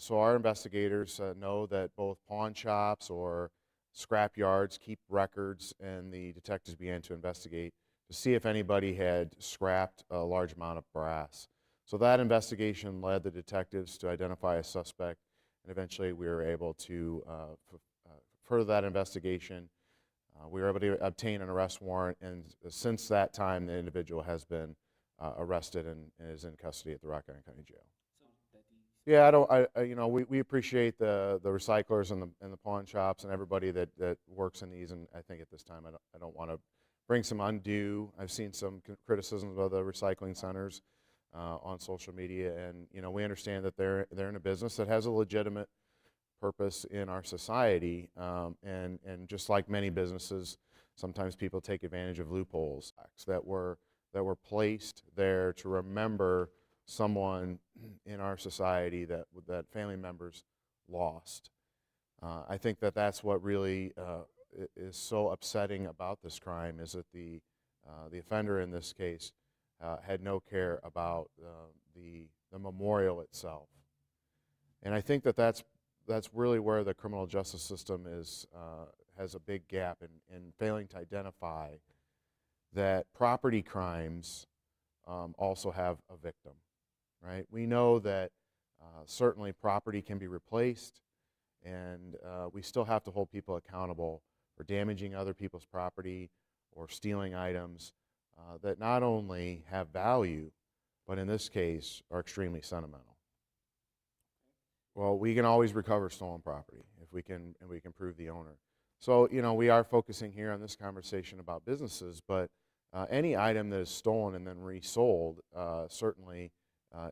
So our investigators know that both pawn shops or scrap yards keep records, and the detectives began to investigate to see if anybody had scrapped a large amount of brass. So that investigation led the detectives to identify a suspect, and eventually we were able to further that investigation. We were able to obtain an arrest warrant, and since that time, the individual has been arrested and is in custody at the Rock Island County Jail. Yeah, we appreciate the recyclers and the pawn shops and everybody that works in these, and I think at this time I don't want to bring some undue. I've seen some criticisms of the recycling centers on social media, and we understand that they're in a business that has a legitimate purpose in our society, and just like many businesses, sometimes people take advantage of loopholes that were placed there to remember someone in our society that family members lost. I think that's what really is so upsetting about this crime, is that the offender in this case had no care about the memorial itself. And I think that's really where the criminal justice system has a big gap in failing to identify that property crimes also have a victim, right? We know that certainly property can be replaced, and we still have to hold people accountable for damaging other people's property or stealing items that not only have value, but in this case are extremely sentimental. Well, we can always recover stolen property if we can prove the owner. So, we are focusing here on this conversation about businesses, but any item that is stolen and then resold certainly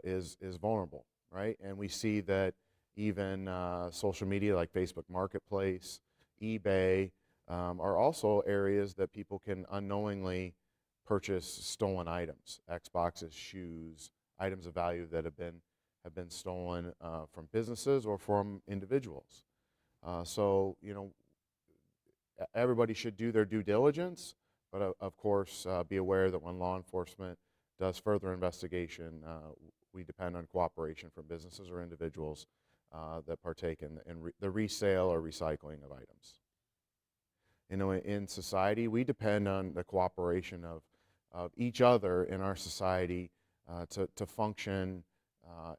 is vulnerable, right? And we see that even social media like Facebook Marketplace, eBay are also areas that people can unknowingly purchase stolen items, Xboxes, shoes, items of value that have been stolen from businesses or from individuals. So, everybody should do their due diligence, but of course be aware that when law enforcement does further investigation, we depend on cooperation from businesses or individuals that partake in the resale or recycling of items. In society, we depend on the cooperation of each other in our society to function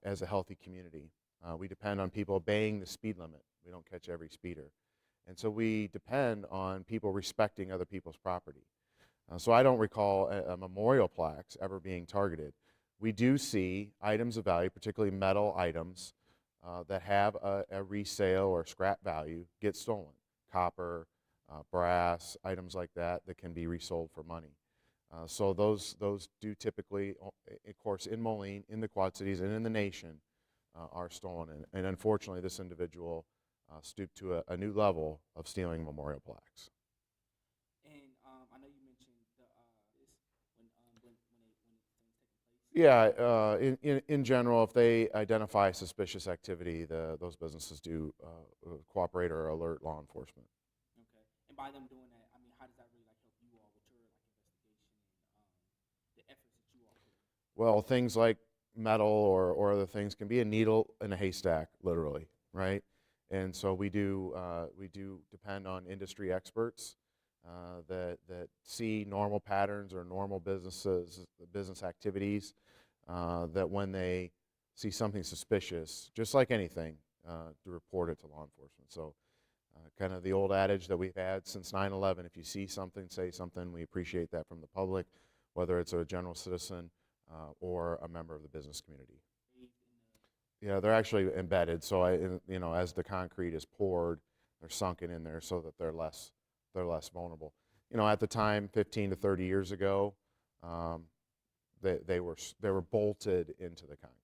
as a healthy community. We depend on people obeying the speed limit. We don't catch every speeder. And so we depend on people respecting other people's property. So I don't recall a memorial plaques ever being targeted. We do see items of value, particularly metal items, that have a resale or scrap value get stolen. Copper, brass, items like that can be resold for money. So those do typically, of course, in Moline, in the Quad Cities, and in the nation, are stolen. And unfortunately, this individual stooped to a new level of stealing memorial plaques. And I know you mentioned this when things taking place. Yeah, in general, if they identify suspicious activity, those businesses do cooperate or alert law enforcement. Okay. And by them doing that, I mean, how does that really help you all with your investigation and the efforts that you all put in? Well, things like metal or other things can be a needle in a haystack, literally, right? And so we do depend on industry experts that see normal patterns or normal business activities, that when they see something suspicious, just like anything, to report it to law enforcement. So kind of the old adage that we've had since 9/11, if you see something, say something. We appreciate that from the public, whether it's a general citizen or a member of the business community. Yeah, they're actually embedded. So as the concrete is poured, they're sunken in there so that they're less vulnerable. At the time, 15 to 30 years ago, they were bolted into the concrete.